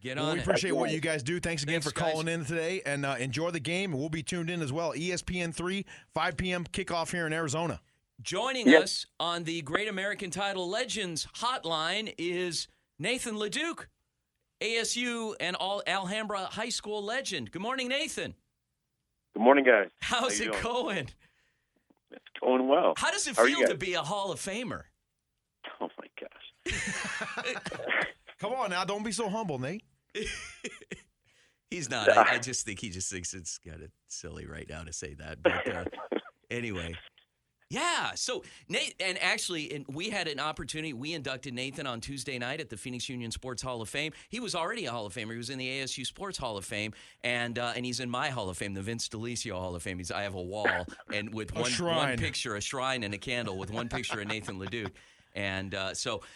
Get Well, on we it. appreciate what you guys do. Thanks again for guys. calling in today, and enjoy the game. We'll be tuned in as well. ESPN3, 5 p.m. kickoff here in Arizona. Joining us on the Great American Title Legends hotline is Nathan Laduke, ASU and Alhambra High School legend. Good morning, Nathan. Good morning, guys. How's it doing? going? It's going well. How does it How are you feel to guys? be a Hall of Famer? Oh, my gosh. Come on now. Don't be so humble, Nate. He's not. I just think he just thinks it's kind of silly right now to say that. But anyway. Yeah, so Nate, and actually, we had an opportunity. We inducted Nathan on Tuesday night at the Phoenix Union Sports Hall of Fame. He was already a Hall of Famer. He was in the ASU Sports Hall of Fame, and he's in my Hall of Fame, the Vince DeLisio Hall of Fame. I have a wall and with one picture, a shrine and a candle with one picture of Nathan Laduke. And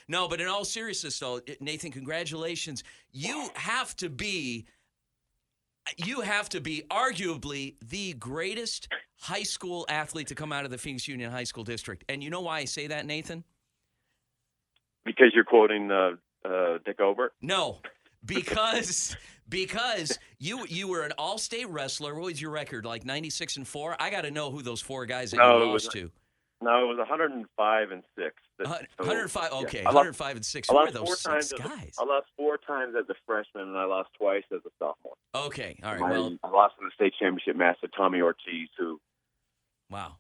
no, but in all seriousness, though, Nathan, congratulations. You have to be arguably the greatest high school athlete to come out of the Phoenix Union High School District. And you know why I say that, Nathan? Because you're quoting Dick Obert? No, because you were an all-state wrestler. What was your record, like 96-4? I got to know who those four guys that you lost to. No, it was 105 and 6. 105. Okay, yeah. 105 and 6. Who are those six guys? I lost 4 times as a freshman, and I lost twice as a sophomore. Okay, all right. Well, I lost in the state championship match to Tommy Ortiz, who wow,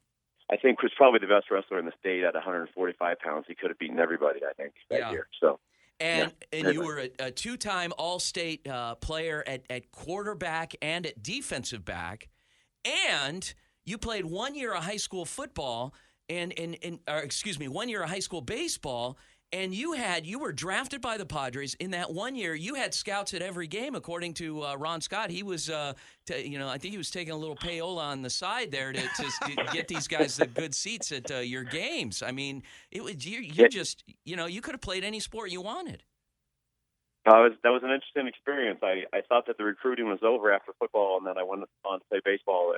I think was probably the best wrestler in the state at 145 pounds. He could have beaten everybody, I think, that year. So. And you were a 2-time All-State player at quarterback and at defensive back, and you played 1 year of high school football and 1 year of high school baseball, and you were drafted by the Padres in that 1 year. You had scouts at every game, according to Ron Scott. He was, I think he was taking a little payola on the side there to get these guys the good seats at your games. I mean, it was you could have played any sport you wanted. That was an interesting experience. I thought that the recruiting was over after football, and then I went on to play baseball.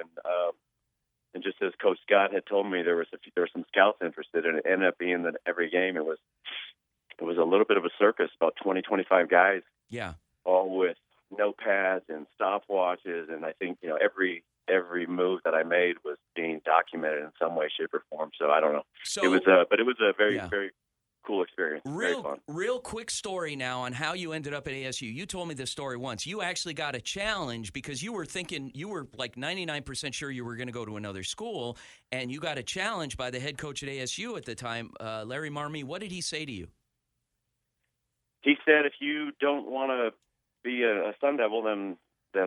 And just as Coach Scott had told me, there were some scouts interested, and it ended up being that every game it was a little bit of a circus, about 20, 25 guys. Yeah. All with notepads and stopwatches, and I think every move that I made was being documented in some way, shape, or form. So I don't know. So it was a very very cool experience. Very fun. Real quick story now on how you ended up at ASU. You told me this story once. You actually got a challenge because you were like 99% sure you were going to go to another school, and you got a challenge by the head coach at ASU at the time, Larry Marmee. What did he say to you? He said, if you don't want to be a Sun Devil, then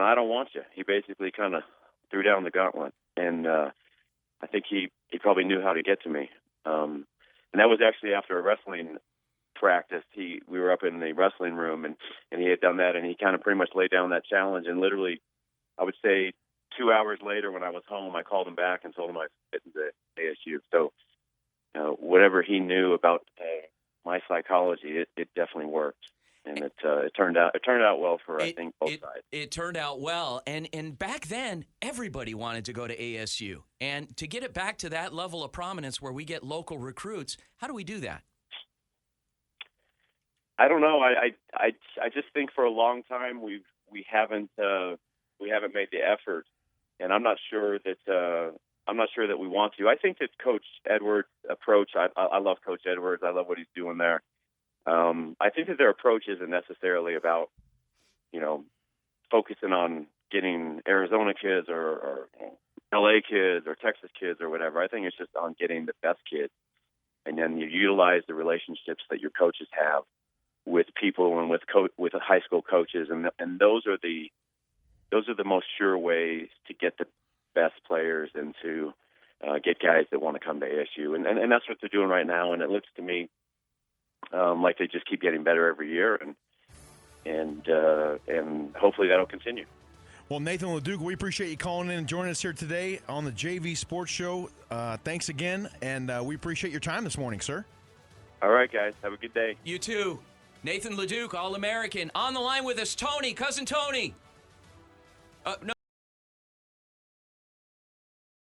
I don't want you. He basically kind of threw down the gauntlet, and I think he probably knew how to get to me. And that was actually after a wrestling practice. We were up in the wrestling room, and he had done that, and he kind of pretty much laid down that challenge. And literally, I would say 2 hours later when I was home, I called him back and told him I was fitting to ASU. So whatever he knew about my psychology, it definitely worked. And it turned out well for I think both sides. It turned out well, and back then everybody wanted to go to ASU, and to get it back to that level of prominence where we get local recruits, how do we do that? I don't know. I just think for a long time we haven't made the effort, and I'm not sure that we want to. I think that Coach Edwards' approach. I love Coach Edwards. I love what he's doing there. I think that their approach isn't necessarily about, focusing on getting Arizona kids or LA kids or Texas kids or whatever. I think it's just on getting the best kids, and then you utilize the relationships that your coaches have with people and with high school coaches, and those are the most sure ways to get the best players and to get guys that want to come to ASU, and that's what they're doing right now. And it looks to me like they just keep getting better every year, and hopefully that'll continue. Well, Nathan Laduke, we appreciate you calling in and joining us here today on the JV Sports Show. Thanks again, and we appreciate your time this morning, sir. All right, guys. Have a good day. You too. Nathan Laduke, All-American. On the line with us, Tony, Cousin Tony. No.